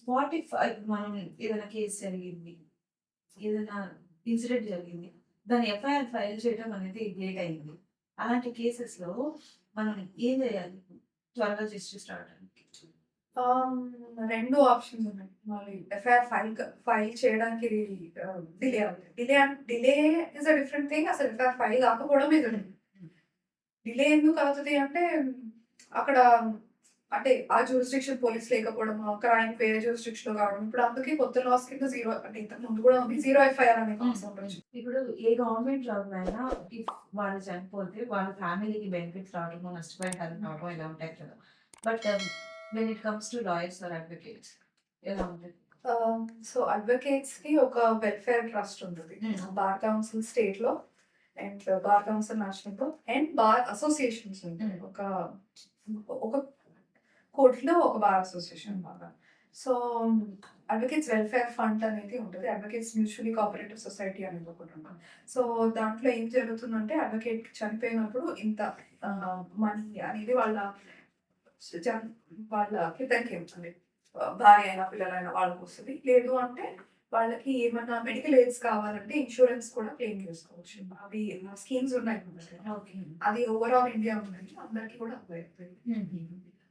What if మనం ఏదైనా case జరిగింది, ఏదైనా ఇన్సిడెంట్ జరిగింది. దాన్ని ఎఫ్ఐఆర్ ఫైల్ చేయడం అనేది లేట్ అయింది. అలాంటి కేసెస్‌లో మనం ఏం చేయాలి? త్వరగా జస్టిస్ రావడానికి? 2 ఆప్షన్స్ ఉన్నాయి. మరి ఎఫ్ఐఆర్ ఫైల్ చేయడానికి డిలే అవుతుంది. Delay is a different thing. అసలు ఎఫ్ఐఆర్ ఫైల్ కాకపోవడం ఇస్ డిలే ఎందుకు అవుతది అంటే, అక్కడ అంటే ఆ జ్యూరిస్డిక్షన్ పోలీస్ లేకపోవడం, క్రైమ్ వేరే జ్యూరిస్డిక్షన్‌లో కావడం. ఇప్పుడు అందుకే కొత్త లాస్ కింద 0 అంటే ఇంతకు ముందు కూడా ఉంది. 0 ఎఫ్ఐఆర్ అనే కాన్సెప్ట్ వచ్చింది. ఇప్పుడు ఏ గవర్నమెంట్ జాబ్‌లో అయినా ఇఫ్ వాళ్ళు చనిపోతే వాళ్ళ ఫ్యామిలీకి బెనిఫిట్స్ రావడమో, నష్టపరిహారం రావడమో ఇలా ఉంటాయి కదా! But when it comes to lawyers or advocates ఎలా ఉంటది? సో అడ్వకేట్స్‌కి ఒక వెల్ఫేర్ ట్రస్ట్ ఉంటది. బార్ కౌన్సిల్ స్టేట్‌లో అండ్ బార్ కౌన్సిల్ నేషనల్‌లో అండ్ బార్ అసోసియేషన్స్ ఉంటాయి. ఒక కోర్ట్‌లో ఒక బార్ అసోసియేషన్ లాగా. సో అడ్వకేట్స్ వెల్ఫేర్ ఫండ్ అనేది ఉంటది. అడ్వకేట్స్ మ్యూచువల్లీ కోఆపరేటివ్ సొసైటీ అనేది ఒకటి ఉంటుంది. సో దాంట్లో ఏం జరుగుతుందంటే అడ్వకేట్ చనిపోయినప్పుడు ఇంత మనీ అనేది జన్ వాళ్ళ కిందకి వెళ్తుంది. భార్య అయినా, పిల్లలైనా వాళ్ళకొస్తది. లేదు అంటే వాళ్ళకి ఏమన్నా మెడికల్ ఎయిడ్స్ కావాలంటే ఇన్సూరెన్స్ కూడా క్లెయిమ్ చేసుకోవచ్చు. అవి స్కీమ్స్ ఉన్నాయి మన దగ్గర. ఓకే. అది ఓవరాల్ ఇండియా ఉన్నాయి. అందరికీ కూడా అప్లై అవుతాయి.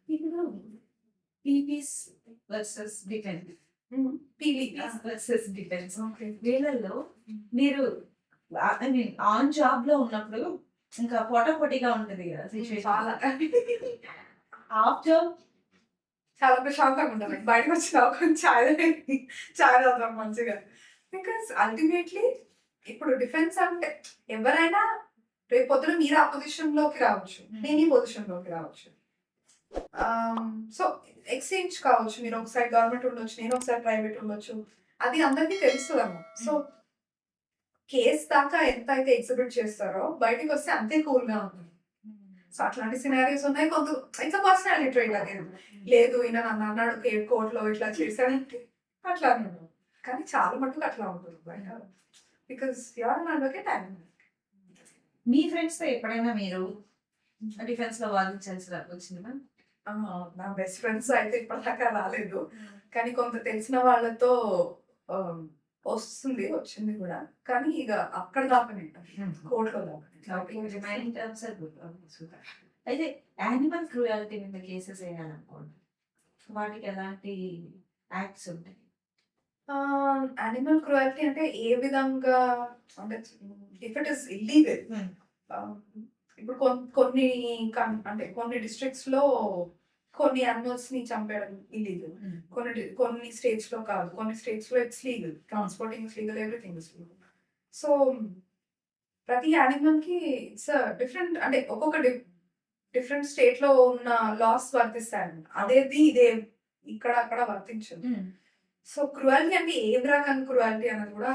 ఇప్పుడు పీపీస్ వర్సెస్ డిఫెన్స్. పీవీపీస్ వర్సెస్ డిఫెన్స్. ఓకే. వీళ్ళల్లో మీరు ఐ మీన్ ఆన్ జాబ్‌లో ఉన్నప్పుడు ఇంకా పోటాపోటీగా ఉంటది కదా సిట్యుయేషన్. చాలా ఆఫ్ జాబ్ చాలా ప్రశాంతంగా ఉంటది. బయటకొచ్చిన కొంచెం చాయ్ తాగుతాం మంచిగా. బికాస్ అల్టిమేట్‌లీ ఇప్పుడు డిఫెన్స్ అంటే ఎవరైనా రేపొద్దున మీరు ఆ పొజిషన్‌లోకి రావచ్చు. నేను ఈ పొజిషన్‌లోకి రావచ్చు. సో ఎక్స్‌చేంజ్ కావచ్చు. మీరు ఒకసారి గవర్నమెంట్ ఉండొచ్చు. నేను ఒకసారి ప్రైవేట్ ఉండొచ్చు. అది అందరికీ తెలుస్తదన్నమాట. సో కేస్ దాకా ఎంతైతే ఎగ్జిబిట్ చేస్తారో బయటికొస్తే అంతే కూల్‌గా ఉంటుంది. సో అట్లాంటి సినారియోస్ ఉన్నాయి. ఇట్స్ పర్సనాలిటీ ట్రైట్ అది. లేదు ఈయన నన్ను అన్నాడు కోర్ట్‌లో ఇట్లా చేశాడంటే అట్లా అన్నాడు. కానీ చాలా మటుకు అట్లా ఉంటుంది బయట. Because you are an advocate and మీ ఫ్రెండ్స్‌తో ఎప్పుడైనా మీరు డిఫెన్స్‌లో వాదించాల్సి వచ్చిందా? నా బెస్ట్ ఫ్రెండ్స్ అయితే ఇప్పటిదాకా రాలేదు. కానీ కొంత తెలిసిన వాళ్ళతో వచ్చింది కూడా. కానీ ఇక అక్కడ దాకానే కోర్ట్‌లో దాకానే. Remaining terms are good. Super. అయితే యానిమల్ క్రూయాలిటీ మీద కేసెస్ వేయాలనుకోండి. వాటికి ఎలాంటి యాక్ట్స్ ఉంటాయి? యానిమల్ క్రూయల్టీ అంటే ఏ విధంగా అంటే ఇఫ్ ఇట్ ఇస్ ఇల్లీగల్. ఇప్పుడు కొన్ని అంటే కొన్ని డిస్ట్రిక్ట్స్‌లో కొన్ని యానిమల్స్‌ని చంపేయడం ఇల్లీగల్. కొన్ని స్టేట్స్‌లో కాదు. కొన్ని స్టేట్స్‌లో it's legal. Transporting is legal. Everything is legal. So ప్రతి యానిమల్‌కి ఇట్స్ డిఫరెంట్ అంటే ఒక్కొక్క డిఫరెంట్ స్టేట్‌లో ఉన్న లాస్ వర్తిస్తాయన్నమాట. అదేది ఇదే ఇక్కడ అక్కడ వర్తించదు. సో క్రుయాలిటీ అంటే ఏ రకం క్రుయాలిటీ అనేది కూడా